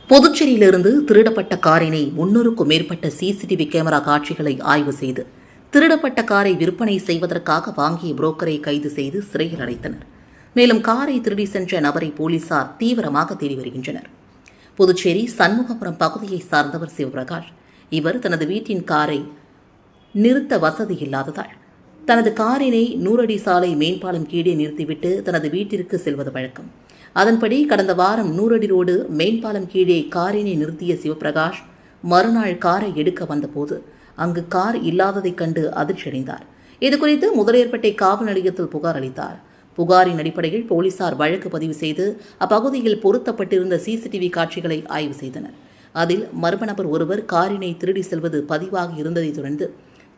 புதுச்சேரியிலிருந்து திருடப்பட்ட காரினை 300க்கும் மேற்பட்ட CCTV camera காட்சிகளை ஆய்வு செய்து திருடப்பட்ட காரை விற்பனை செய்வதற்காக வாங்கிய புரோக்கரை கைது செய்து சிறையில் அடைத்தனர். மேலும் காரை திருடி சென்ற நபரை போலீசார் தீவிரமாக தேடி வருகின்றனர். புதுச்சேரி சண்முகபுரம் பகுதியை சார்ந்தவர் சிவபிரகாஷ். இவர் தனது வீட்டின் காரை நிறுத்த வசதி இல்லாததால் தனது காரினை 100 அடி சாலை மேம்பாலம் கீழே நிறுத்திவிட்டு தனது வீட்டிற்கு செல்வது வழக்கம். அதன்படி கடந்த வாரம் 100 அடி ரோடு மேம்பாலம் கீழே காரினை நிறுத்திய சிவபிரகாஷ் மறுநாள் காரை எடுக்க வந்தபோது அங்கு கார் இல்லாததைக் கண்டு அதிர்ச்சியடைந்தார். இதுகுறித்து முதலியார்பேட்டை காவல் நிலையத்தில் புகார் அளித்தார். புகாரின் அடிப்படையில் போலீசார் வழக்கு பதிவு செய்து அப்பகுதியில் பொருத்தப்பட்டிருந்த சிசிடிவி காட்சிகளை ஆய்வு செய்தனர். அதில் மர்ம நபர் ஒருவர் காரினை திருடி செல்வது பதிவாகி இருந்ததைத் தொடர்ந்து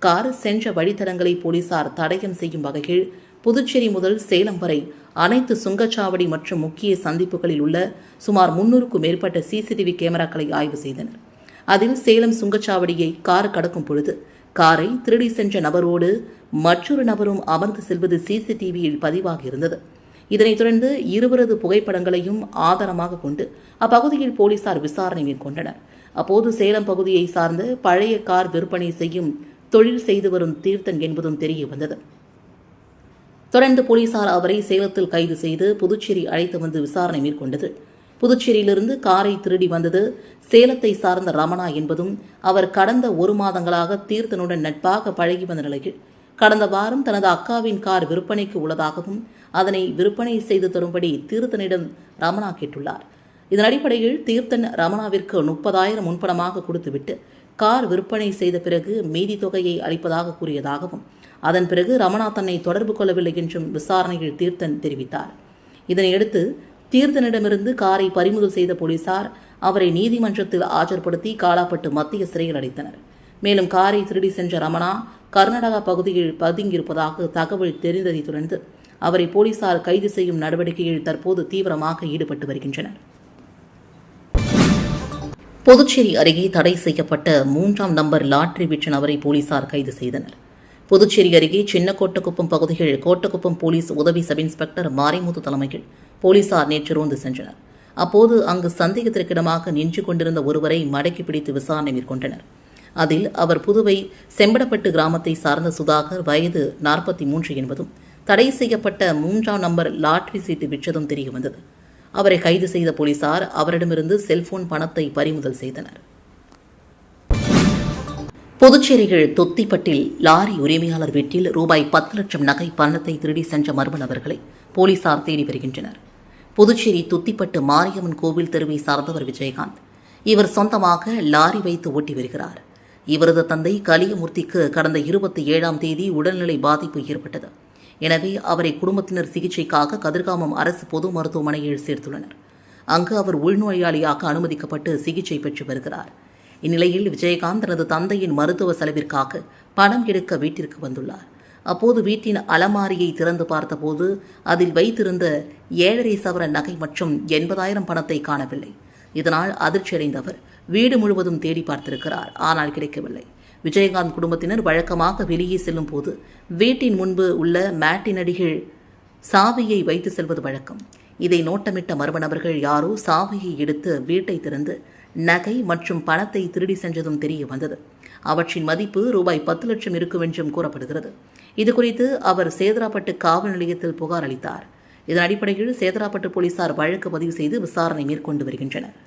கார் சென்ற வழித்தடங்களை போலீசார் தடயம் செய்யும் வகையில் புதுச்சேரி முதல் சேலம் வரை அனைத்து சுங்கச்சாவடி மற்றும் முக்கிய சந்திப்புகளில் உள்ள சுமார் 300க்கும் மேற்பட்ட சிசிடிவி கேமராக்களை ஆய்வு செய்தனர். அதில் சேலம் சுங்கச்சாவடியை கார் கடக்கும் பொழுது காரை திருடி சென்ற நபரோடு மற்றொரு நபரும் அமர்ந்து செல்வது சிசிடிவியில் பதிவாகியிருந்தது. இதனைத் தொடர்ந்து இருவரது புகைப்படங்களையும் ஆதாரமாக கொண்டு அப்பகுதியில் போலீசார் விசாரணை மேற்கொண்டனர். அப்போது சேலம் பகுதியை சார்ந்த பழைய கார் விற்பனை செய்யும் தொழில் செய்து வரும் தீர்த்தன் என்பதும் தெரிய வந்தது. தொடர்ந்து போலீசார் அவரை சேலத்தில் கைது செய்து புதுச்சேரி அழைத்து வந்து விசாரணை மேற்கொண்டது. புதுச்சேரியிலிருந்து காரை திருடி வந்தது சேலத்தை சார்ந்த ரமணா என்பதும் அவர் கடந்த 1 மாதங்களாக தீர்த்தனுடன் நட்பாக பழகி வந்த நிலையில் கடந்த வாரம் தனது அக்காவின் கார் விற்பனைக்கு உள்ளதாகவும் அதனை விற்பனை செய்து தரும்படி தீர்த்தனிடம் ரமணா கேட்டுள்ளார். இதன் அடிப்படையில் தீர்த்தன் ரமணாவிற்கு 30,000 முன்பணமாக கொடுத்துவிட்டு கார் விற்பனை செய்த பிறகு மீதி தொகையை அளிப்பதாக கூறியதாகவும் அதன் பிறகு ரமணா தன்னை தொடர்பு கொள்ளவில்லை என்றும் விசாரணையில் தீர்த்தன் தெரிவித்தார். இதனையடுத்து தீர்த்தனிடமிருந்து காரை பறிமுதல் செய்த போலீசார் அவரை நீதிமன்றத்தில் ஆஜர்படுத்தி காலாப்பட்டு மத்திய சிறையில் அடைத்தனர். மேலும் காரை திருடி சென்ற ரமணா கர்நாடகா பகுதியில் பதுங்கியிருப்பதாக தகவல் தெரிந்ததைத் தொடர்ந்து அவரை போலீசார் கைது செய்யும் நடவடிக்கையில் தற்போது தீவிரமாக ஈடுபட்டு வருகின்றனர். புதுச்சேரி அருகே தடை செய்யப்பட்ட 3ஆம் நம்பர் லாட்டரி விற்ற நபரை போலீசார் கைது செய்தனர். புதுச்சேரி அருகே சின்ன கோட்டக்குப்பம் பகுதியில் கோட்டக்குப்பம் போலீஸ் உதவி சப் இன்ஸ்பெக்டர் மாரிமுத்து தலைமையில் போலீசார் நேற்று ரோந்து சென்றனர். அப்போது அங்கு சந்தேகத்திற்கிடமாக நின்று கொண்டிருந்த ஒருவரை மடக்கி பிடித்து விசாரணை மேற்கொண்டனர். அதில் அவர் புதுவை செம்படப்பட்டு கிராமத்தை சார்ந்த சுதாகர், வயது 43 என்பதும் தடை செய்யப்பட்ட 3ஆம் நம்பர் லாட்டரி சீட்டு விற்றதும் தெரியவந்தது. அவரை கைது செய்த போலீசார் அவரிடமிருந்து செல்போன் பணத்தை பறிமுதல் செய்தனர். புதுச்சேரியில் தொத்திப்பட்டில் லாரி உரிமையாளர் வீட்டில் ரூபாய் 10 லட்சம் நகை பணத்தை திருடி சென்ற மர்ம நபர்களை போலீசார் தேடி வருகின்றனர். புதுச்சேரி துத்திப்பட்டு மாரியம்மன் கோவில் தெருவை சார்ந்தவர் விஜயகாந்த். இவர் சொந்தமாக லாரி வைத்து ஓட்டி வருகிறார். இவரது தந்தை கலியமூர்த்திக்கு கடந்த 27ஆம் தேதி உடல்நிலை பாதிப்பு ஏற்பட்டது. எனவே அவரை குடும்பத்தினர் சிகிச்சைக்காக கதிர்காமம் அரசு பொது மருத்துவமனையில் சேர்த்துள்ளனர். அங்கு அவர் உள்நோயாளியாக அனுமதிக்கப்பட்டு சிகிச்சை பெற்று வருகிறார். இந்நிலையில் விஜயகாந்த் தனது தந்தையின் மருத்துவ செலவிற்காக பணம் எடுக்க வீட்டிற்கு வந்துள்ளார். அப்போது வீட்டின் அலமாரியை திறந்து பார்த்தபோது அதில் வைத்திருந்த 7.5 சவர நகை மற்றும் 80,000 பணத்தை காணவில்லை. இதனால் அதிர்ச்சியடைந்த அவர் வீடு முழுவதும் தேடி பார்த்திருக்கிறார். ஆனால் கிடைக்கவில்லை. விஜயகாந்த் குடும்பத்தினர் வழக்கமாக வெளியே செல்லும் போது வீட்டின் முன்பு உள்ள மேட்டின் அடியில் சாவியை வைத்து செல்வது வழக்கம். இதை நோட்டமிட்ட மர்ம நபர்கள் யாரோ சாவியை எடுத்து வீட்டை திறந்து நகை மற்றும் பணத்தை திருடி சென்றதும் தெரிய வந்தது. அவற்றின் மதிப்பு ரூபாய் 10 லட்சம் இருக்கும் என்றும் கூறப்படுகிறது. இதுகுறித்து அவர் சேதராப்பட்டு காவல் நிலையத்தில் புகார் அளித்தார். இதன் அடிப்படையில் சேதராப்பட்டு போலீசார் வழக்கு பதிவு செய்து விசாரணை மேற்கொண்டு வருகின்றனர்.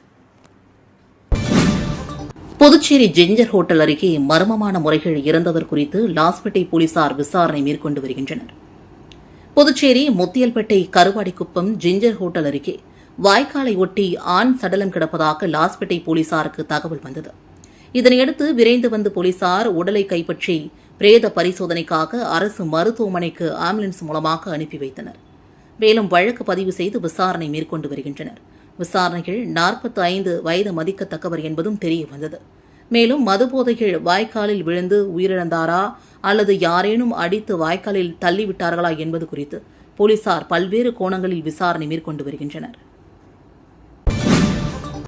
புதுச்சேரி ஜிஞ்சர் ஹோட்டல் அருகே மர்மமான முறைகள் இறந்தவர் குறித்து லாஸ்பேட்டை போலீசார் விசாரணை மேற்கொண்டு வருகின்றனர். புதுச்சேரி முத்தியல்பேட்டை கருவாடிக்குப்பம் ஜிஞ்சர் ஹோட்டல் அருகே வாய்க்காலை ஒட்டி ஆண் சடலம் கிடப்பதாக லாஸ்பேட்டை போலீசாருக்கு தகவல் வந்தது. இதனையடுத்து விரைந்து வந்த போலீசார் உடலை கைப்பற்றி பிரேத பரிசோதனைக்காக அரசு மருத்துவமனைக்கு ஆம்புலன்ஸ் மூலமாக அனுப்பி வைத்தனர். மேலும் வழக்கு பதிவு செய்து விசாரணை மேற்கொண்டு வருகின்றனர். விசாரணைகள் 45 வயது மதிக்கத்தக்கவர் என்பதும் தெரிய வந்தது. மேலும் மதுபோதைகள் வாய்க்காலில் விழுந்து உயிரிழந்தாரா அல்லது யாரேனும் அடித்து வாய்க்காலில் தள்ளிவிட்டார்களா என்பது குறித்து போலீசார் பல்வேறு கோணங்களில் விசாரணை மேற்கொண்டு வருகின்றனர்.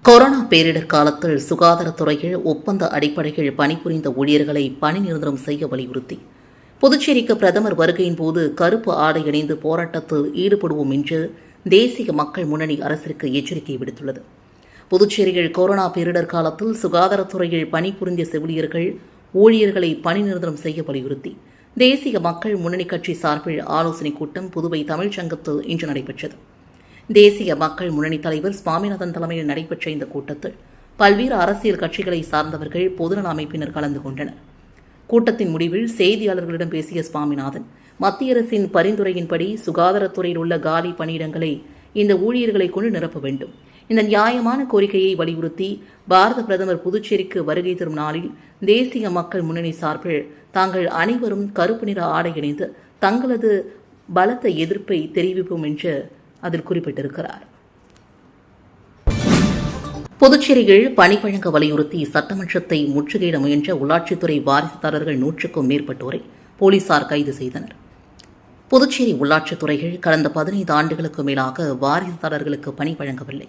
கொரோனா பேரிடர் காலத்தில் சுகாதாரத்துறையில் ஒப்பந்த அடிப்படையில் பணிபுரிந்த ஊழியர்களை பணி நிரந்தரம் செய்ய வலியுறுத்தி புதுச்சேரிக்கு பிரதமர் வருகையின் போது கருப்பு ஆடை அணிந்து போராட்டத்தில் ஈடுபடுவோம் என்று தேசிய மக்கள் முன்னணி அரசிற்கு எச்சரிக்கை விடுத்துள்ளது. புதுச்சேரியில் கொரோனா பேரிடர் காலத்தில் சுகாதாரத்துறையில் பணிபுரிந்த செவிலியர்கள் ஊழியர்களை பணி நிரந்தரம் செய்ய வலியுறுத்தி தேசிய மக்கள் முன்னணி கட்சி சார்பில் ஆலோசனைக் கூட்டம் புதுவை தமிழ்ச்சங்கத்தில் இன்று நடைபெற்றது. தேசிய மக்கள் முன்னணி தலைவர் சுவாமிநாதன் தலைமையில் நடைபெற்ற இந்த கூட்டத்தில் பல்வேறு அரசியல் கட்சிகளை சார்ந்தவர்கள் பொதுநல அமைப்பினர் கலந்து கொண்டனர். கூட்டத்தின் முடிவில் செய்தியாளர்களிடம் பேசிய சுவாமிநாதன், மத்திய அரசின் பரிந்துரையின்படி சுகாதாரத்துறையில் உள்ள காலி பணியிடங்களை இந்த ஊழியர்களை கொண்டு நிரப்ப வேண்டும். இந்த நியாயமான கோரிக்கையை வலியுறுத்தி பாரத பிரதமர் புதுச்சேரிக்கு வருகை தரும் நாளில் தேசிய மக்கள் முன்னணி சார்பில் தாங்கள் அனைவரும் கருப்பு நிற ஆடை அணிந்து தங்களது பலத்த எதிர்ப்பை தெரிவிப்போம் என்று அதில் குறிப்பிட்டிருக்கிறார். புதுச்சேரியில் பணி வழங்க வலியுறுத்தி சட்டமன்றத்தை முற்றுகையிட முயன்ற உள்ளாட்சித்துறை வாரிசுதாரர்கள் 100க்கும் மேற்பட்டோரை போலீசார் கைது செய்தனர். புதுச்சேரி உள்ளாட்சித்துறைகள் கடந்த 15 ஆண்டுகளுக்கு மேலாக வாரிசுதாரர்களுக்கு பணி வழங்கவில்லை.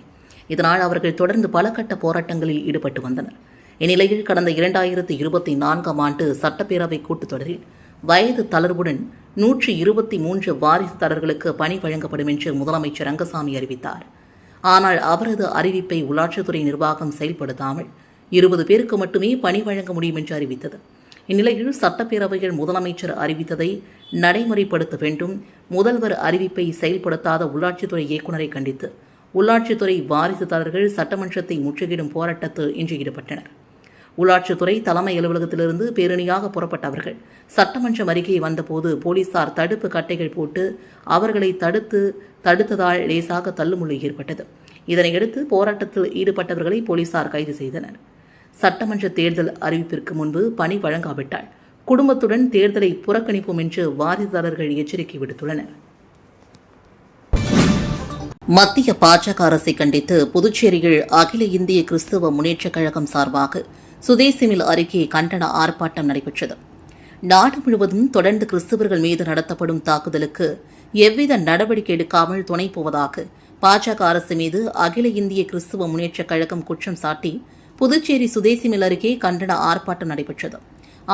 இதனால் அவர்கள் தொடர்ந்து பல கட்ட போராட்டங்களில் ஈடுபட்டு வந்தனர். இந்நிலையில் கடந்த 2024ஆம் ஆண்டு சட்டப்பேரவை கூட்டத்தொடரில் வயது தளர்வுடன் 123 வாரிசுதாரர்களுக்கு பணி வழங்கப்படும் என்று முதலமைச்சர் ரங்கசாமி அறிவித்தார். ஆனால் அவரது அறிவிப்பை உள்ளாட்சித்துறை நிர்வாகம் செயல்படுத்தாமல் 20 பேருக்கு மட்டுமே பணி வழங்க முடியும் என்று அறிவித்தது. இந்நிலையில் சட்டப்பேரவையில் முதலமைச்சர் அறிவித்ததை நடைமுறைப்படுத்த வேண்டும், முதல்வர் அறிவிப்பை செயல்படுத்தாத உள்ளாட்சித்துறை இயக்குநரை கண்டித்து உள்ளாட்சித்துறை வாரிசுதாரர்கள் சட்டமன்றத்தை முற்றுகையிடும் போராட்டத்தில் இன்று ஈடுபட்டனர். உள்ளாட்சித்துறை தலைமை அலுவலகத்திலிருந்து பேரணியாக புறப்பட்ட அவர்கள் சட்டமன்றம் அருகே வந்தபோது போலீசார் தடுப்பு கட்டைகள் போட்டு அவர்களை தடுத்ததால் லேசாக தள்ளுமுள்ளு ஏற்பட்டது. இதனையடுத்து போராட்டத்தில் ஈடுபட்டவர்களை போலீசார் கைது செய்தனர். சட்டமன்ற தேர்தல் அறிவிப்பிற்கு முன்பு பணி வழங்காவிட்டால் குடும்பத்துடன் தேர்தலை புறக்கணிப்போம் என்று வாரிசுதாரர்கள் எச்சரிக்கை விடுத்துள்ளனர். மத்திய பாஜக அரசை கண்டித்து புதுச்சேரியில் அகில இந்திய கிறிஸ்தவ முன்னேற்றக் கழகம் சார்பாக சுதேசி மில் அருகே கண்டன ஆர்ப்பாட்டம் நடைபெற்றது. நாடு முழுவதும் தொடர்ந்து கிறிஸ்தவர்கள் மீது நடத்தப்படும் தாக்குதலுக்கு எவ்வித நடவடிக்கை எடுக்காமல் துணை போவதாக பாஜக அரசு மீது அகில இந்திய கிறிஸ்தவ முன்னேற்றக் கழகம் குற்றம் சாட்டி புதுச்சேரி சுதேசி மில் அருகே கண்டன ஆர்ப்பாட்டம் நடைபெற்றது.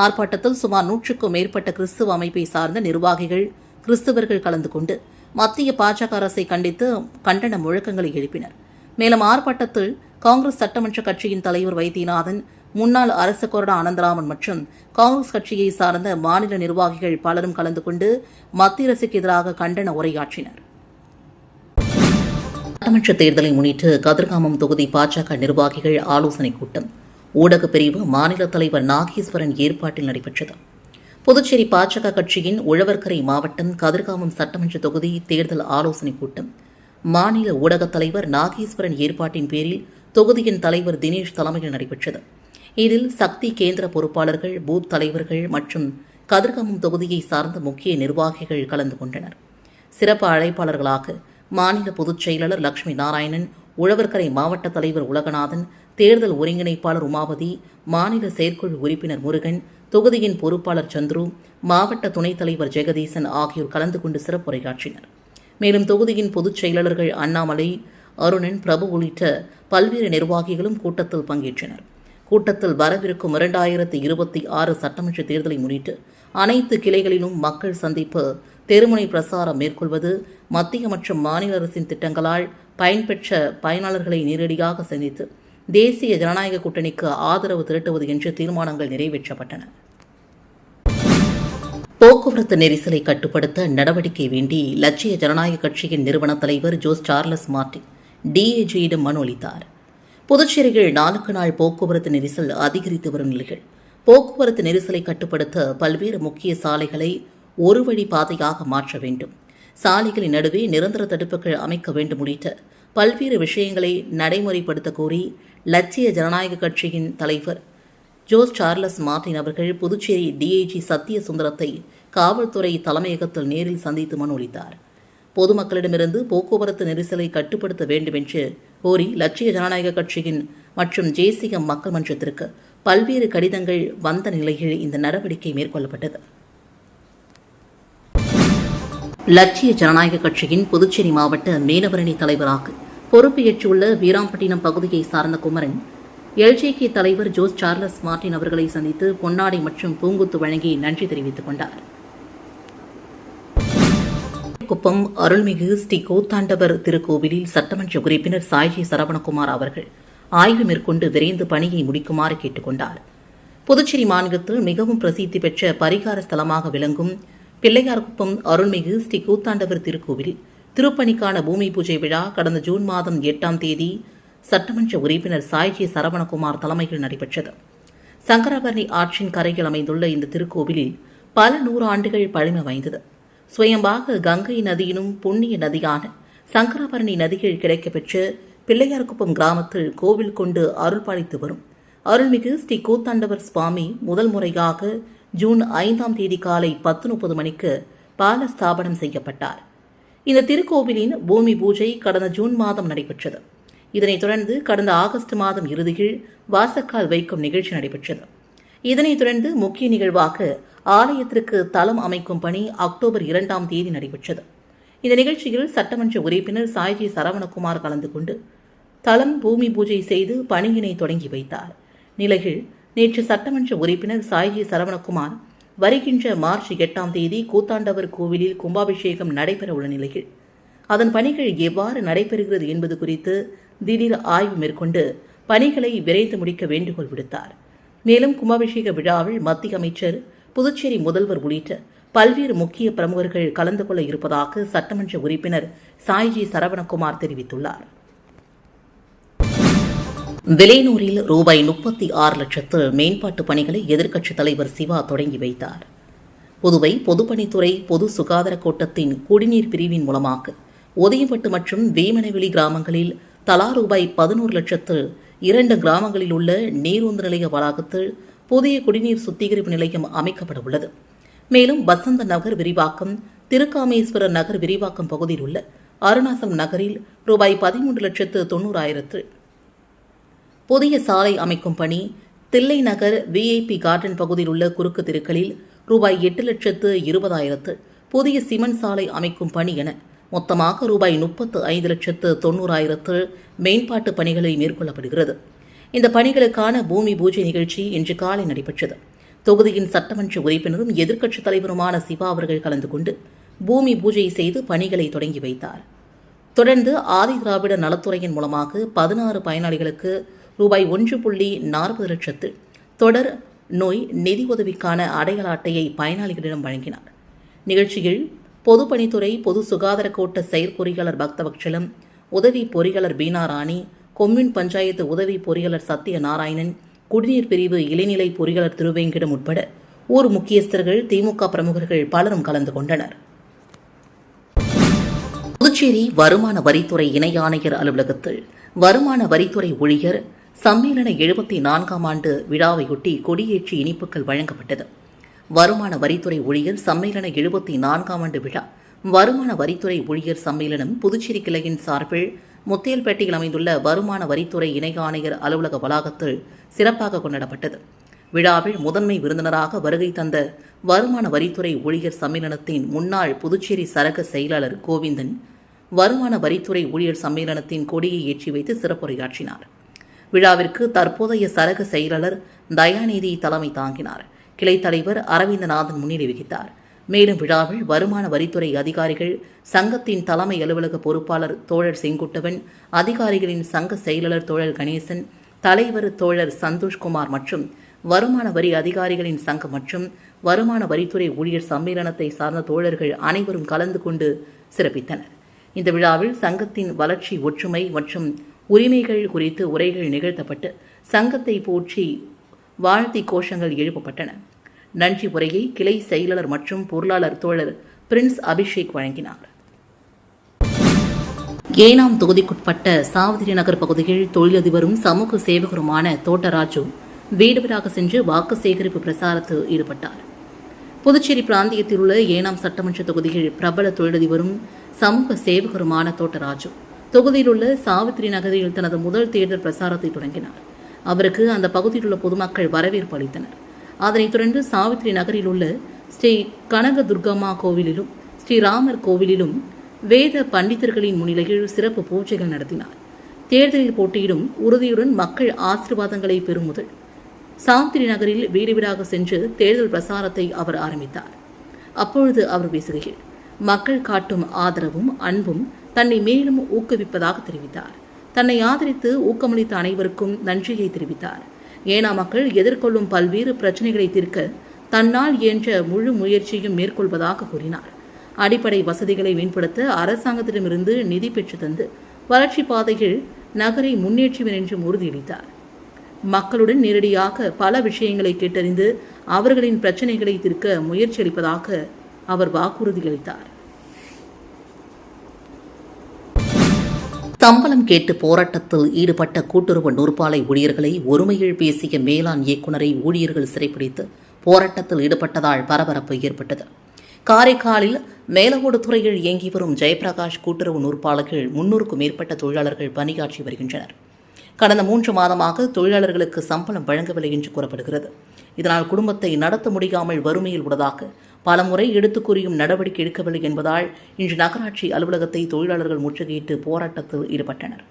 ஆர்ப்பாட்டத்தில் சுமார் 100க்கும் மேற்பட்ட கிறிஸ்தவ அமைப்பை சார்ந்த நிர்வாகிகள், கிறிஸ்தவர்கள் கலந்து கொண்டு மத்திய பாஜக அரசை கண்டித்து கண்டன முழக்கங்களை எழுப்பினர். மேலும் ஆர்ப்பாட்டத்தில் காங்கிரஸ் சட்டமன்ற கட்சியின் தலைவர் வைத்தியநாதன், முன்னாள் அரசு கொறடா அனந்தராமன் மற்றும் காங்கிரஸ் கட்சியை சார்ந்த மாநில நிர்வாகிகள் பலரும் கலந்து கொண்டு மத்திய அரசுக்கு எதிராக கண்டன உரையாற்றினர். சட்டமன்ற தேர்தலை முன்னிட்டு கதிர்காமம் தொகுதி பாஜக நிர்வாகிகள் ஆலோசனைக் கூட்டம் ஊடகப் பிரிவு மாநில தலைவர் நாகேஸ்வரன் ஏற்பாட்டில் நடைபெற்றது. புதுச்சேரி பாஜக கட்சியின் உழவர்கரை மாவட்டம் கதிர்காமம் சட்டமன்ற தொகுதி தேர்தல் ஆலோசனைக் கூட்டம் மாநில ஊடகத் தலைவர் நாகேஸ்வரன் ஏற்பாட்டின் பேரில் தொகுதியின் தலைவர் தினேஷ் தலைமையில் நடைபெற்றது. இதில் சக்தி கேந்திர பொறுப்பாளர்கள், பூத் தலைவர்கள் மற்றும் கதிர்காமம் தொகுதியை சார்ந்த முக்கிய நிர்வாகிகள் கலந்து கொண்டனர். சிறப்பு அழைப்பாளர்களாக மாநில பொதுச் செயலாளர் லட்சுமி நாராயணன், உழவர்கரை மாவட்ட தலைவர் உலகநாதன், தேர்தல் ஒருங்கிணைப்பாளர் உமாவதி, மாநில செயற்குழு உறுப்பினர் முருகன், தொகுதியின் பொறுப்பாளர் சந்துரு, மாவட்ட துணைத் தலைவர் ஜெகதீசன் ஆகியோர் கலந்து கொண்டு சிறப்புரையாற்றினர். மேலும் தொகுதியின் பொதுச் செயலாளர்கள் அண்ணாமலை, அருணன், பிரபு உள்ளிட்ட பல்வேறு நிர்வாகிகளும் கூட்டத்தில் பங்கேற்றனர். கூட்டத்தில் வரவிருக்கும் 2026 சட்டமன்ற தேர்தலை முன்னிட்டு அனைத்து கிளைகளிலும் மக்கள் சந்திப்பு, தெருமுனை பிரசாரம் மேற்கொள்வது, மத்திய மற்றும் மாநில அரசின் திட்டங்களால் பயன்பெற்ற பயனாளர்களை நேரடியாக சந்தித்து தேசிய ஜனநாயக கூட்டணிக்கு ஆதரவு திரட்டுவது என்ற தீர்மானங்கள் நிறைவேற்றப்பட்டன. போக்குவரத்து நெரிசலை கட்டுப்படுத்த நடவடிக்கை வேண்டி லட்சிய ஜனநாயக கட்சியின் நிறுவன தலைவர் ஜோஸ் சார்லஸ் மார்டின் டிஏஜியிடம் மனு அளித்தார். புதுச்சேரியில் நாளுக்கு நாள் போக்குவரத்து நெரிசல் அதிகரித்து வரும் நிலையில் போக்குவரத்து நெரிசலை கட்டுப்படுத்த பல்வேறு முக்கிய சாலைகளை ஒரு வழி பாதையாக மாற்ற வேண்டும், சாலைகளின் நடுவே நிரந்தர தடுப்புகள் அமைக்க வேண்டும் உள்ளிட்ட பல்வேறு விஷயங்களை நடைமுறைப்படுத்த கோரி லட்சிய ஜனநாயக கட்சியின் தலைவர் ஜோஸ் சார்லஸ் மார்டின் அவர்கள் புதுச்சேரி டிஐஜி சத்திய சுந்தரத்தை காவல்துறை தலைமையகத்தில் நேரில் சந்தித்து மனு அளித்தார். பொதுமக்களிடமிருந்து போக்குவரத்து நெரிசலை கட்டுப்படுத்த வேண்டும் என்று கோரி லட்சிய ஜனநாயக கட்சியின் மற்றும் ஜேசிஎம் மக்கள் மன்றத்திற்கு பல்வேறு கடிதங்கள் வந்த நிலையில் இந்த நடவடிக்கை மேற்கொள்ளப்பட்டது. லட்சிய ஜனநாயக கட்சியின் புதுச்சேரி மாவட்ட மீனவரணி தலைவராக பொறுப்பேற்றுள்ள வீராம்பட்டினம் பகுதியை சார்ந்த குமரன் எல்ஜேகே தலைவர் ஜோஸ் சார்லஸ் மார்டின் அவர்களை சந்தித்து பொன்னாடை மற்றும் பூங்குத்து வழங்கி நன்றி தெரிவித்துக் கொண்டார். குப்பம் அருள்மிகு ஸ்ரீ கூத்தாண்டவர் திருக்கோவிலில் சட்டமன்ற உறுப்பினர் சாய்ஜி சரவணகுமார் அவர்கள் ஆய்வு மேற்கொண்டு விரைந்து பணியை முடிக்குமாறு கேட்டுக்கொண்டார். புதுச்சேரி மாநிலத்தில் மிகவும் பிரசித்தி பெற்ற பரிகார ஸ்தலமாக விளங்கும் பிள்ளையார்குப்பம் அருள்மிகு ஸ்ரீ கூத்தாண்டவர் திருக்கோவிலில் திருப்பணிக்கான பூமி பூஜை விழா கடந்த ஜூன் மாதம் 8ஆம் தேதி சட்டமன்ற உறுப்பினர் சாய்ஜி சரவணகுமார் தலைமையில் நடைபெற்றது. சங்கராபரணி ஆற்றின் கரையில் அமைந்துள்ள இந்த திருக்கோவிலில் பல 100 ஆண்டுகள் பழமை வாய்ந்தது. சுயம்பாக கங்கை நதியினும் புண்ணிய நதியான சங்கராபரணி நதிகள் கிடைக்கப்பெற்ற பிள்ளையார்குப்பம் கிராமத்தில் கோவில் கொண்டு அருள் பாலித்து வரும் அருள்மிகு ஸ்ரீ கூத்தாண்டவர் சுவாமி முதல் முறையாக ஜூன் 5ஆம் தேதி காலை 10:30 மணிக்கு பால ஸ்தாபனம் செய்யப்பட்டார். இந்த திருக்கோவிலின் பூமி பூஜை கடந்த ஜூன் மாதம் நடைபெற்றது. இதனைத் தொடர்ந்து கடந்த ஆகஸ்ட் மாதம் இறுதியில் வாசக்கால் வைக்கும் நிகழ்ச்சி நடைபெற்றது. இதனைத் தொடர்ந்து முக்கிய நிகழ்வாக ஆலயத்திற்கு தளம் அமைக்கும் பணி அக்டோபர் 2ஆம் தேதி நடைபெற்றது. இந்த நிகழ்ச்சியில் சட்டமன்ற உறுப்பினர் சாய்ஜி சரவணகுமார் கலந்து கொண்டு தளம் பூமி பூஜை செய்து பணியினை தொடங்கி வைத்தார். நிலையில் நேற்று சட்டமன்ற உறுப்பினர் சாய்ஜி சரவணகுமார் வருகின்ற மார்ச் 8ஆம் தேதி கூத்தாண்டவர் கோவிலில் கும்பாபிஷேகம் நடைபெறவுள்ள நிலையில் அதன் பணிகள் எவ்வாறு நடைபெறுகிறது என்பது குறித்து திடீர் ஆய்வு மேற்கொண்டு பணிகளை விரைந்து முடிக்க வேண்டுகோள் விடுத்தார். மேலும் கும்பாபிஷேக விழாவில் மத்திய அமைச்சர், புதுச்சேரி முதல்வர் உள்ளிட்ட பல்வேறு முக்கிய பிரமுகர்கள் கலந்து கொள்ள இருப்பதாக சட்டமன்ற உறுப்பினர் சாய்ஜி சரவணகுமார் தெரிவித்துள்ளார். விலையூரில் ரூபாய் 36 லட்சத்தில் மேம்பாட்டு பணிகளை எதிர்க்கட்சித் தலைவர் சிவா தொடங்கி வைத்தார். புதுவை பொதுப்பணித்துறை பொது சுகாதார கோட்டத்தின் குடிநீர் பிரிவின் மூலமாக உதயம்பட்டு மற்றும் வேமனவெளி கிராமங்களில் தலா ரூபாய் 11 லட்சத்தில் 2 கிராமங்களில் உள்ள நீரூந்து நிலைய வளாகத்தில் புதிய குடிநீர் சுத்திகரிப்பு நிலையம் அமைக்கப்பட உள்ளது. மேலும் வசந்த நகர் விரிவாக்கம், திருக்காமேஸ்வரர் நகர் விரிவாக்கம் பகுதியில் உள்ள அருணாசம் நகரில் ரூபாய் 13,90,000 புதிய சாலை அமைக்கும் பணி, தில்லை நகர் VIP கார்டன் பகுதியில் உள்ள குறுக்கு தெருக்களில் ரூபாய் 8,20,000 புதிய சிமெண்ட் சாலை அமைக்கும் பணி என மொத்தமாக ரூபாய் 35,90,000 மேம்பாட்டு பணிகளை மேற்கொள்ளப்படுகிறது. இந்த பணிகளுக்கான பூமி பூஜை நிகழ்ச்சி இன்று காலை நடைபெற்றது. தொகுதியின் சட்டமன்ற உறுப்பினரும் எதிர்க்கட்சித் தலைவருமான சிவா அவர்கள் கலந்து கொண்டு பூமி பூஜை செய்து பணிகளை தொடங்கி வைத்தார். தொடர்ந்து ஆதி திராவிடர் நலத்துறையின் மூலமாக 16 பயனாளிகளுக்கு ரூபாய் 1.40 லட்சத்தில் தொடர் நோய் நிதி உதவிக்கான அடையாள அட்டையை பயனாளிகளிடம் வழங்கினார். நிகழ்ச்சியில் பொதுப்பணித்துறை பொது சுகாதார கோட்ட செயற்பொறியாளர் பக்தவட்சலம், உதவி பொறியாளர் பீனா ராணி, கொம்யூன் பஞ்சாயத்து உதவி பொறியாளர் சத்யநாராயணன், குடிநீர் பிரிவு இளைநிலை பொறியாளர் திருவேங்கிடம் உட்பட ஊர் முக்கியஸ்தர்கள், திமுக பிரமுகர்கள் பலரும் கலந்து கொண்டனர். புதுச்சேரி வருமான வரித்துறை இணை ஆணையர் அலுவலகத்தில் வருமான வரித்துறை ஊழியர் சம்மேளன 74ஆம் ஆண்டு விழாவையொட்டி கொடியேற்றி இனிப்புகள் வழங்கப்பட்டது. வருமான வரித்துறை ஊழியர் சம்மேளன 74ஆம் ஆண்டு விழா வருமான வரித்துறை ஊழியர் சம்மேளனம் புதுச்சேரி கிளையின் சார்பில் முத்தியல்பேட்டையில் அமைந்துள்ள வருமான வரித்துறை இணை ஆணையர் அலுவலக வளாகத்தில் சிறப்பாக கொண்டாடப்பட்டது. விழாவில் முதன்மை விருந்தினராக வருகை தந்த வருமான வரித்துறை ஊழியர் சம்மேளனத்தின் முன்னாள் புதுச்சேரி சரக செயலாளர் கோவிந்தன் வருமான வரித்துறை ஊழியர் சம்மேளனத்தின் கொடியை ஏற்றி வைத்து சிறப்புரையாற்றினார். விழாவிற்கு தற்போதைய சரக செயலாளர் தயாநிதி தலைமை தாங்கினார். கிளை தலைவர் அரவிந்தநாதன் முன்னிலை வகித்தார். மேலும் விழாவில் வருமான வரித்துறை அதிகாரிகள், சங்கத்தின் தலைமை அலுவலக பொறுப்பாளர் தோழர் செங்குட்டவன், அதிகாரிகளின் சங்க செயலாளர் தோழர் கணேசன், தலைவர் தோழர் சந்தோஷ்குமார் மற்றும் வருமான வரி அதிகாரிகளின் சங்கம் மற்றும் வருமான வரித்துறை ஊழியர் சம்மேளனத்தை சார்ந்த தோழர்கள் அனைவரும் கலந்து கொண்டு சிறப்பித்தனர். இந்த விழாவில் சங்கத்தின் வளர்ச்சி, ஒற்றுமை மற்றும் உரிமைகள் குறித்து உரைகள் நிகழ்த்தப்பட்டு சங்கத்தை போற்றி வாழ்த்தி கோஷங்கள் எழுப்பப்பட்டன. நன்றி உரையை கிளை செயலாளர் மற்றும் பொருளாளர் தோழர் பிரின்ஸ் அபிஷேக் வழங்கினார். ஏனாம் தொகுதிக்குட்பட்ட சாவித்திரி நகர் பகுதியில் தொழிலதிபரும் சமூக சேவகருமான தோட்டராஜு வீடு வீடாக சென்று வாக்கு சேகரிப்பு பிரசாரத்தில் ஈடுபட்டார். புதுச்சேரி பிராந்தியத்தில் உள்ள ஏனாம் சட்டமன்ற தொகுதியில் பிரபல தொழிலதிபரும் சமூக சேவகருமான தோட்டராஜு தொகுதியில் உள்ள சாவித்திரி நகரில் தனது முதல் தேர்தல் பிரசாரத்தை தொடங்கினார். அவருக்கு அந்த பகுதியில் உள்ள பொதுமக்கள் வரவேற்பு அளித்தனர். அதனைத் தொடர்ந்து சாவித்திரி நகரில் உள்ள ஸ்ரீ கனக துர்கம்மா கோவிலிலும் ஸ்ரீராமர் கோவிலிலும் வேத பண்டிதர்களின் முன்னிலையில் சிறப்பு பூஜைகள் நடத்தினார். தேர்தலில் போட்டியிடும் உறுதியுடன் மக்கள் ஆசீர்வாதங்களை பெறும் முதல் சாவித்திரி நகரில் வீடு வீடாக சென்று தேர்தல் பிரசாரத்தை அவர் ஆரம்பித்தார். அப்பொழுது அவர் பேசுகையில் மக்கள் காட்டும் ஆதரவும் அன்பும் தன்னை மேலும் ஊக்குவிப்பதாக தெரிவித்தார். தன்னை ஆதரித்து ஊக்கமளித்த அனைவருக்கும் நன்றியை தெரிவித்தார். ஏனா மக்கள் எதிர்கொள்ளும் பல்வேறு பிரச்சினைகளை தீர்க்க தன்னால் இயன்ற முழு முயற்சியும் மேற்கொள்வதாக கூறினார். அடிப்படை வசதிகளை மேம்படுத்த அரசாங்கத்திடமிருந்து நிதி பெற்று தந்து வளர்ச்சி பாதையில் நகரை முன்னேற்றுவேன் என்றும் உறுதியளித்தார். மக்களுடன் நேரடியாக பல விஷயங்களை கேட்டறிந்து அவர்களின் பிரச்சினைகளை தீர்க்க முயற்சி அளிப்பதாக அவர் வாக்குறுதியளித்தார். சம்பளம் கேட்டு போராட்டத்தில் ஈடுபட்ட கூட்டுறவு நூற்பாலை ஊழியர்களை ஒருமையில் பேசிய மேலாண் இயக்குநரை ஊழியர்கள் சிறைப்பிடித்து போராட்டத்தில் ஈடுபட்டதால் பரபரப்பு ஏற்பட்டது. காரைக்காலில் மேலவோடு துறையில் இயங்கி வரும் ஜெயபிரகாஷ் கூட்டுறவு நூற்பாலைகள் 300க்கும் மேற்பட்ட தொழிலாளர்கள் பணியாற்றி வருகின்றனர். கடந்த 3 மாதமாக தொழிலாளர்களுக்கு சம்பளம் வழங்கவில்லை என்று கூறப்படுகிறது. இதனால் குடும்பத்தை நடத்த முடியாமல் வறுமையில் உள்ளதாக பலமுறை எடுத்துக் கூறியும் நடவடிக்கை எடுக்கவில்லை என்பதால் இன்று நகராட்சி அலுவலகத்தை தொழிலாளர்கள் முற்றுகையிட்டு போராட்டத்தில் ஈடுபட்டனர்.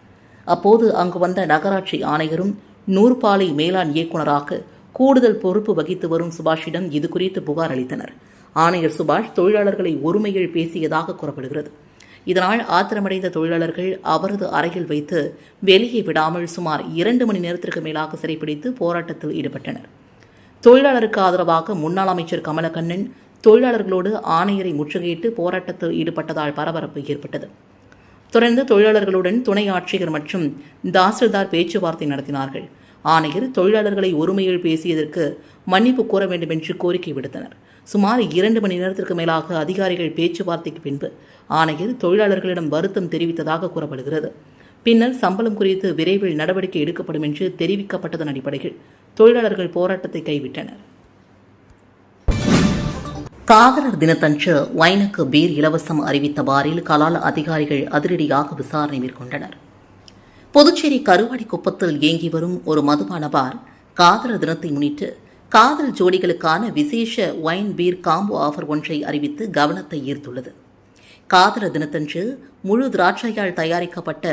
அப்போது அங்கு வந்த நகராட்சி ஆணையரும் நூற்பாலை மேலாண் இயக்குநராக கூடுதல் பொறுப்பு வகித்து வரும் சுபாஷிடம் இதுகுறித்து புகார் அளித்தனர். ஆணையர் சுபாஷ் தொழிலாளர்களை ஒருமையில் பேசியதாக கூறப்படுகிறது. இதனால் ஆத்திரமடைந்த தொழிலாளர்கள் அவரது அறையில் வைத்து வெளியே விடாமல் சுமார் 2 மணி நேரத்திற்கு மேலாக சிறைப்பிடித்து போராட்டத்தில் ஈடுபட்டனர். தொழிலாளருக்கு ஆதரவாக முன்னாள் அமைச்சர் கமலக்கண்ணன் தொழிலாளர்களோடு ஆணையரை முற்றுகையிட்டு போராட்டத்தில் ஈடுபட்டதால் பரபரப்பு ஏற்பட்டது. தொடர்ந்து தொழிலாளர்களுடன் துணை ஆட்சியர் மற்றும் தாசில்தார் பேச்சுவார்த்தை நடத்தினார்கள். ஆணையர் தொழிலாளர்களை ஒருமையில் பேசியதற்கு மன்னிப்பு கோர வேண்டும் என்று கோரிக்கை விடுத்தனர். சுமார் 2 மணி நேரத்திற்கு மேலாக அதிகாரிகள் பேச்சுவார்த்தைக்கு பின்பு ஆணையர் தொழிலாளர்களிடம் வருத்தம் தெரிவித்ததாக கூறப்படுகிறது. பின்னர் சம்பளம் குறித்து விரைவில் நடவடிக்கை எடுக்கப்படும் என்று தெரிவிக்கப்பட்டதன் அடிப்படையில் தொழிலாளர்கள் போராட்டத்தை கைவிட்டனர். காதலர் தினத்தன்று வைனுக்கு பீர் இலவசம் அறிவித்த பாரில் கலால் அதிகாரிகள் அதிரடியாக விசாரணை மேற்கொண்டனர். புதுச்சேரி கருவாடிக்குப்பத்தில் இயங்கி வரும் ஒரு மதுபான பார் காதலர் தினத்தை முன்னிட்டு காதல் ஜோடிகளுக்கான விசேஷ வைன் பீர் காம்போ ஆஃபர் ஒன்றை அறிவித்து கவனத்தை ஈர்த்துள்ளது. காதலர் தினத்தன்று முழு திராட்சையால் தயாரிக்கப்பட்ட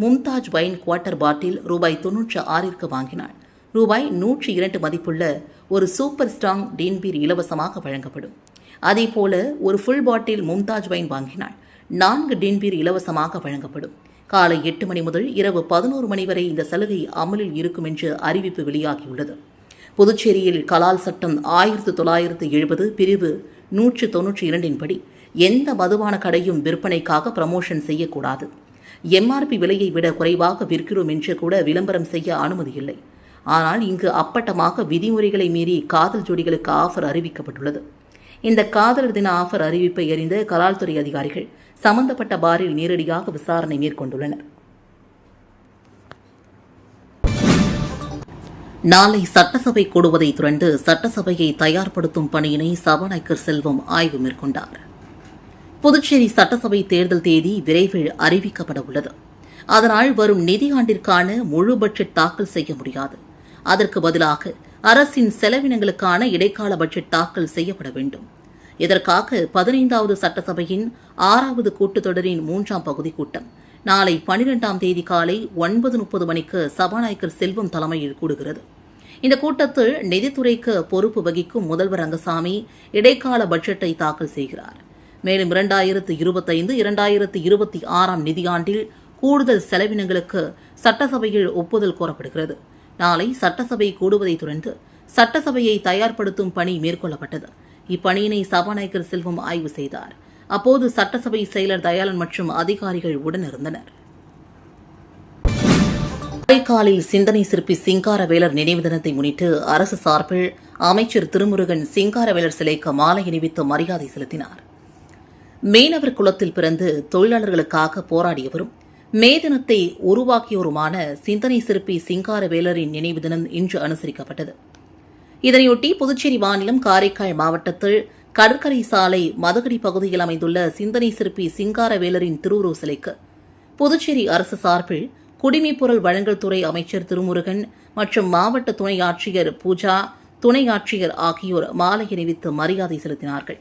மும்தாஜ் வைன் குவார்ட்டர் பாட்டில் ரூபாய் 96ற்கு வாங்கினாள். ரூபாய் 102 மதிப்புள்ள ஒரு சூப்பர் ஸ்ட்ராங் டீன் பீர் இலவசமாக வழங்கப்படும். அதேபோல ஒரு ஃபுல் பாட்டில் மும்தாஜ் வைன் வாங்கினாள் 4 டீன் பீர் இலவசமாக வழங்கப்படும். காலை 8 மணி முதல் இரவு 11 மணி வரை இந்த சலுகை அமலில் இருக்கும் என்று அறிவிப்பு வெளியாகியுள்ளது. புதுச்சேரியில் கலால் சட்டம் 1970 பிரிவு 192 படி எந்த மதுபான கடையும் விற்பனைக்காக ப்ரமோஷன் செய்யக்கூடாது. எம்ஆர்பி விலையை விட குறைவாக விற்கிறோம் என்று கூட விளம்பரம் செய்ய அனுமதி இல்லை. ஆனால் இங்கு அப்பட்டமாக விதிமுறைகளை மீறி காதல் ஜோடிகளுக்கு ஆஃபர் அறிவிக்கப்பட்டுள்ளது. இந்த காதலர் தின ஆஃபர் அறிவிப்பை அறிந்த கலால்துறை அதிகாரிகள் சம்பந்தப்பட்ட பாரில் நேரடியாக விசாரணை மேற்கொண்டுள்ளனர். நாளை சட்டசபை கூடுவதை தொடர்ந்து சட்டசபையை தயார்படுத்தும் பணியினை சபாநாயகர் செல்வம் ஆய்வு மேற்கொண்டார். புதுச்சேரி சட்டசபை தேர்தல் தேதி விரைவில் அறிவிக்கப்பட உள்ளது. அதனால் வரும் நிதியாண்டிற்கான முழு பட்ஜெட் தாக்கல் செய்ய முடியாது. அதற்கு பதிலாக அரசின் செலவினங்களுக்கான இடைக்கால பட்ஜெட் தாக்கல் செய்யப்பட வேண்டும். இதற்காக 15வது சட்டசபையின் 6வது கூட்டத்தொடரின் 3ஆம் பகுதி கூட்டம் நாளை 12ஆம் தேதி காலை 9:30 மணிக்கு சபாநாயகர் செல்வம் தலைமையில் கூடுகிறது. இந்த கூட்டத்தில் நிதித்துறைக்கு பொறுப்பு வகிக்கும் முதல்வர் ரங்கசாமி இடைக்கால பட்ஜெட்டை தாக்கல் செய்கிறார். மேலும் 2025-2026 நிதியாண்டில் கூடுதல் செலவினங்களுக்கு சட்டசபையில் ஒப்புதல் கோரப்படுகிறது. நாளை சட்டசபை கூடுவதை தொடர்ந்து சட்டசபையை தயார்படுத்தும் பணி மேற்கொள்ளப்பட்டது. இப்பணியினை சபாநாயகர் செல்வம் ஆய்வு செய்தார். அப்போது சட்டசபை செயலர் தயாளன் மற்றும் அதிகாரிகள் உடனிருந்தனர். காரைக்காலில் சிந்தனை சிற்பி சிங்காரவேலர் நினைவு தினத்தை முன்னிட்டு அரசு சார்பில் அமைச்சர் திருமுருகன் சிங்காரவேலர் சிலைக்கு மாலை அணிவித்து மரியாதை செலுத்தினார். மீனவர் குலத்தில் பிறந்து தொழிலாளர்களுக்காக போராடியவரும் மே தினத்தை உருவாக்கியோருமான சிந்தனை சிற்பி சிங்காரவேலரின் நினைவு தினம் இன்று அனுசரிக்கப்பட்டது. இதனையொட்டி புதுச்சேரி மாநிலம் காரைக்கால் மாவட்டத்தில் கடற்கரை சாலை மதகடி பகுதியில் அமைந்துள்ள சிந்தனை சிற்பி சிங்காரவேலரின் திருவுருவ சிலைக்கு புதுச்சேரி அரசு சார்பில் குடிமைப்பொருள் வழங்கல் துறை அமைச்சர் திருமுருகன் மற்றும் மாவட்ட துணை ஆட்சியர் பூஜா, துணை ஆட்சியர் ஆகியோர் மாலை அணிவித்து மரியாதை செலுத்தினார்கள்.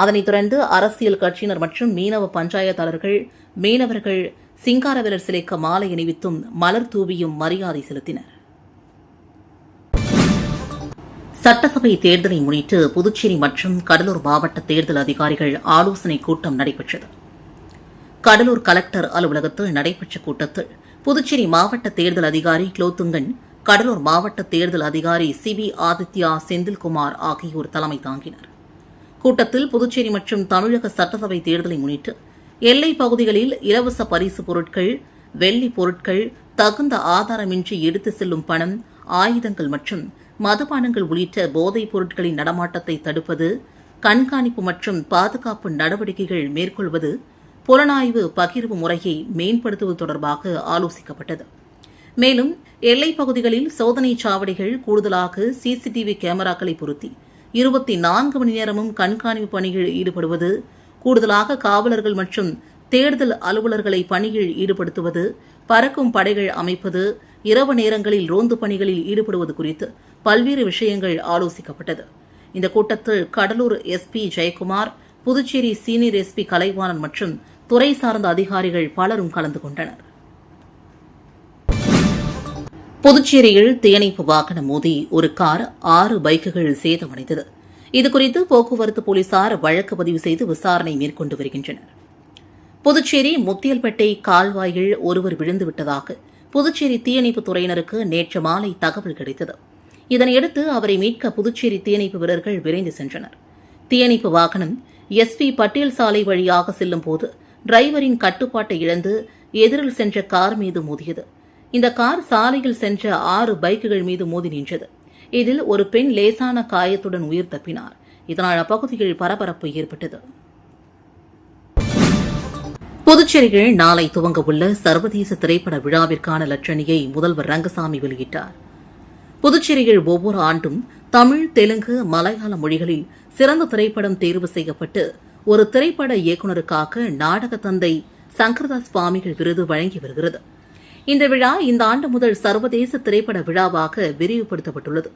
அதனைத் தொடர்ந்து அரசியல் கட்சியினர் மற்றும் மீனவ பஞ்சாயத்தாளர்கள் மீனவர்கள் சிங்காரவேலர் சிலைக்கு மாலை அணிவித்தும் மலர் தூவியும் மரியாதை செலுத்தினர். சட்டசபை தேர்தலை முன்னிட்டு புதுச்சேரி மற்றும் கடலூர் மாவட்ட தேர்தல் அதிகாரிகள் ஆலோசனைக் கூட்டம் நடைபெற்றது. கடலூர் கலெக்டர் அலுவலகத்தில் நடைபெற்ற கூட்டத்தில் புதுச்சேரி மாவட்ட தேர்தல் அதிகாரி குலோத்துங்கன், கடலூர் மாவட்ட தேர்தல் அதிகாரி சிபி ஆதித்யா செந்தில்குமார் ஆகியோர் தலைமை தாங்கினர். கூட்டத்தில் புதுச்சேரி மற்றும் தமிழக சட்டசபை தேர்தலை முன்னிட்டு எல்லைப் பகுதிகளில் இலவச பரிசு பொருட்கள், வெள்ளி பொருட்கள், தகுந்த ஆதாரமின்றி எடுத்து செல்லும் பணம், ஆயுதங்கள் மற்றும் மதுபானங்கள் உள்ளிட்ட போதைப் பொருட்களின் நடமாட்டத்தை தடுப்பது, கண்காணிப்பு மற்றும் பாதுகாப்பு நடவடிக்கைகள் மேற்கொள்வது, புலனாய்வு பகிர்வு முறையை மேம்படுத்துவது தொடர்பாக ஆலோசிக்கப்பட்டது. மேலும் எல்லைப் பகுதிகளில் சோதனைச் சாவடிகள், கூடுதலாக சிசிடிவி கேமராக்களை பொருத்தி 24 மணி நேரமும் கண்காணிப்பு பணியில் ஈடுபடுவது, கூடுதலாக காவலர்கள் மற்றும் தேர்தல் அலுவலர்களை பணியில் ஈடுபடுத்துவது, பறக்கும் படைகள் அமைப்பது, இரவு நேரங்களில் ரோந்து பணிகளில் ஈடுபடுவது குறித்து பல்வேறு விஷயங்கள் ஆலோசிக்கப்பட்டது. இந்த கூட்டத்தில் Cuddalore SP Jayakumar, Puducherry senior SP Kalaivanan மற்றும் துறை சார்ந்த அதிகாரிகள் பலரும் கலந்து கொண்டனர். புதுச்சேரியில் தீயணைப்பு வாகனம் மோதி ஒரு கார், 6 பைக்குகள் சேதமடைந்தது. இதுகுறித்து போக்குவரத்து போலீசார் வழக்கு பதிவு செய்து விசாரணை மேற்கொண்டு வருகின்றனர். புதுச்சேரி முத்தியல்பேட்டை கால்வாயில் ஒருவர் விழுந்துவிட்டதாக புதுச்சேரி தீயணைப்புத் துறையினருக்கு நேற்று மாலை தகவல் கிடைத்தது. இதனையடுத்து அவரை மீட்க புதுச்சேரி தீயணைப்பு வீரர்கள் விரைந்து சென்றனர். தீயணைப்பு வாகனம் எஸ்பி பட்டேல் சாலை வழியாக செல்லும் போது டிரைவரின் கட்டுப்பாட்டை இழந்து எதிரில் சென்ற கார் மீது மோதியது. இந்த கார் சாலையில் சென்ற 6 பைக்குகள் மீது மோதி நின்றது. இதில் ஒரு பெண் லேசான காயத்துடன் உயிர் தப்பினார். இதனால் அப்பகுதியில் பரபரப்பு ஏற்பட்டது. புதுச்சேரியில் நாளை துவங்கவுள்ள சர்வதேச திரைப்பட விழாவிற்கான லட்சணியை முதல்வர் ரங்கசாமி வெளியிட்டார். புதுச்சேரியில் ஒவ்வொரு ஆண்டும் தமிழ், தெலுங்கு, மலையாள மொழிகளில் சிறந்த திரைப்படம் தேர்வு செய்யப்பட்டு ஒரு திரைப்பட இயக்குநருக்காக நாடக தந்தை சங்கரதாஸ் சுவாமிகள் விருது வழங்கி வருகிறது. இந்த விழா இந்த ஆண்டு முதல் சர்வதேச திரைப்பட விழாவாக விரிவுபடுத்தப்பட்டுள்ளது.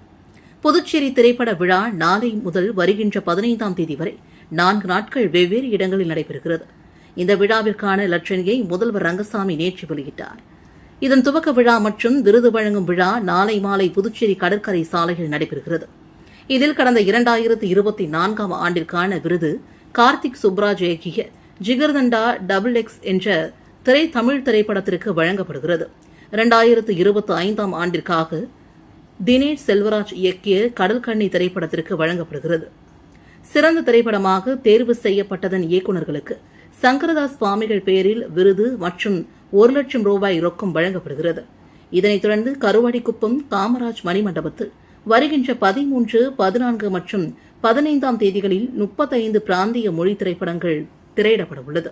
புதுச்சேரி திரைப்பட விழா நாளை முதல் வருகின்ற 15ஆம் தேதி வரை 4 நாட்கள் வெவ்வேறு இடங்களில் நடைபெறுகிறது. இந்த விழாவிற்கான லட்சணியை முதல்வர் ரங்கசாமி நேற்று வெளியிட்டார். இதன் துவக்க விழா மற்றும் விருது வழங்கும் விழா நாளை மாலை புதுச்சேரி கடற்கரை சாலையில் நடைபெறுகிறது. இதில் கடந்த 2024ஆம் ஆண்டிற்கான விருது கார்த்திக் சுப்ராஜ் இயக்கிய ஜிகர்தண்டா XX என்ற தமிழ் திரைப்படத்திற்கு வழங்கப்படுகிறது. 2025ஆம் ஆண்டிற்காக தினேஷ் செல்வராஜ் இயக்கிய கடல்கண்ணி திரைப்படத்திற்கு வழங்கப்படுகிறது. சிறந்த திரைப்படமாக தேர்வு செய்யப்பட்டதன் இயக்குநர்களுக்கு சங்கரதாஸ் சுவாமிகள் பெயரில் விருது மற்றும் 1 லட்சம் ரூபாய் ரொக்கம் வழங்கப்படுகிறது. இதனைத் தொடர்ந்து கருவாடிக்குப்பம் காமராஜ் மணிமண்டபத்தில் வருகின்ற 13, 14 மற்றும் 15ஆம் தேதிகளில் 35 பிராந்திய மொழி திரைப்படங்கள் திரையிடப்பட உள்ளது.